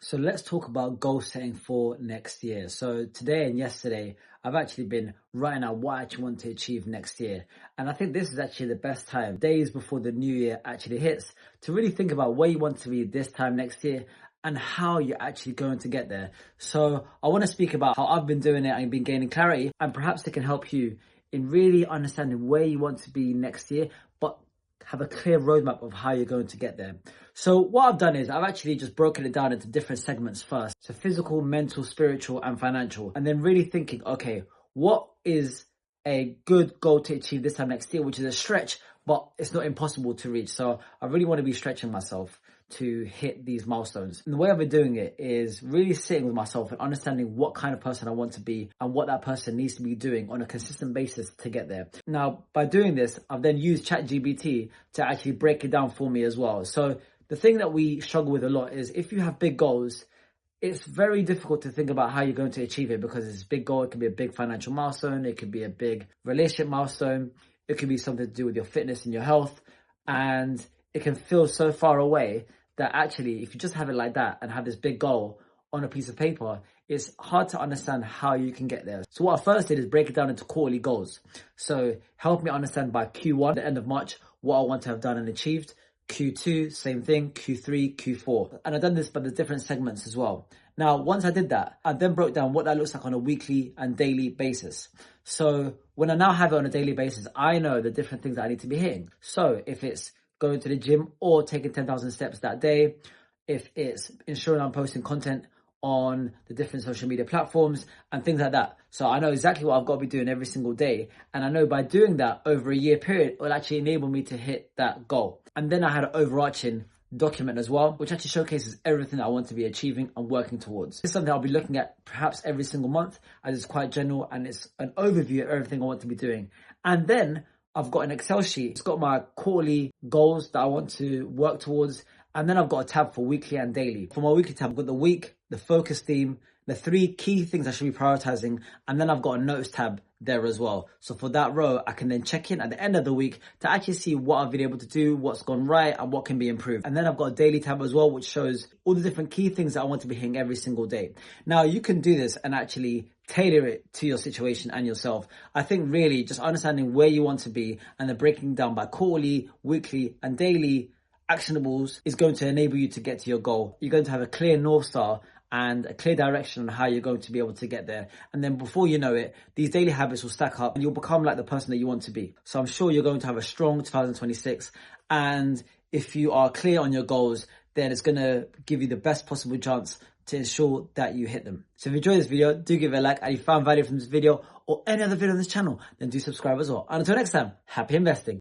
So let's talk about goal setting for next year. So today and yesterday, I've actually been writing out what I actually want to achieve next year. And I think this is actually the best time, days before the new year actually hits, to really think about where you want to be this time next year and how you're actually going to get there. So I want to speak about how I've been doing it and been gaining clarity, and perhaps it can help you in really understanding where you want to be next year, but have a clear roadmap of how you're going to get there. So what I've done is I've actually just broken it down into different segments first. So physical, mental, spiritual, and financial. And then really thinking, okay, what is a good goal to achieve this time next year, which is a stretch, but it's not impossible to reach. So I really want to be stretching myself to hit these milestones. And the way I've been doing it is really sitting with myself and understanding what kind of person I want to be and what that person needs to be doing on a consistent basis to get there. Now, by doing this, I've then used ChatGPT to actually break it down for me as well. So the thing that we struggle with a lot is if you have big goals, it's very difficult to think about how you're going to achieve it because it's a big goal. It could be a big financial milestone. It could be a big relationship milestone. It could be something to do with your fitness and your health. And it can feel so far away that actually, if you just have it like that and have this big goal on a piece of paper, it's hard to understand how you can get there. So what I first did is break it down into quarterly goals. So help me understand by Q1, the end of March, what I want to have done and achieved. Q2, same thing, Q3, Q4. And I've done this by the different segments as well. Now, once I did that, I then broke down what that looks like on a weekly and daily basis. So when I now have it on a daily basis, I know the different things that I need to be hitting. So if it's going to the gym or taking 10,000 steps that day, if it's ensuring I'm posting content on the different social media platforms and things like that. So I know exactly what I've got to be doing every single day. And I know by doing that over a year period, it will actually enable me to hit that goal. And then I had an overarching document as well, which actually showcases everything that I want to be achieving and working towards. This is something I'll be looking at perhaps every single month, as it's quite general and it's an overview of everything I want to be doing. And then I've got an Excel sheet. It's got my quarterly goals that I want to work towards. And then I've got a tab for weekly and daily. For my weekly tab, I've got the week, the focus theme, the 3 key things I should be prioritizing. And then I've got a notes tab there as well. So for that row, I can then check in at the end of the week to actually see what I've been able to do, what's gone right, and what can be improved. And then I've got a daily tab as well, which shows all the different key things that I want to be hitting every single day. Now, you can do this and actually tailor it to your situation and yourself. I think really just understanding where you want to be and then breaking down by quarterly, weekly, and daily actionables is going to enable you to get to your goal. You're going to have a clear North Star and a clear direction on how you're going to be able to get there. And then before you know it, these daily habits will stack up and you'll become like the person that you want to be. So I'm sure you're going to have a strong 2026. And if you are clear on your goals, then it's going to give you the best possible chance to ensure that you hit them. So if you enjoyed this video, do give it a like. And if you found value from this video or any other video on this channel, then do subscribe as well. And until next time, happy investing.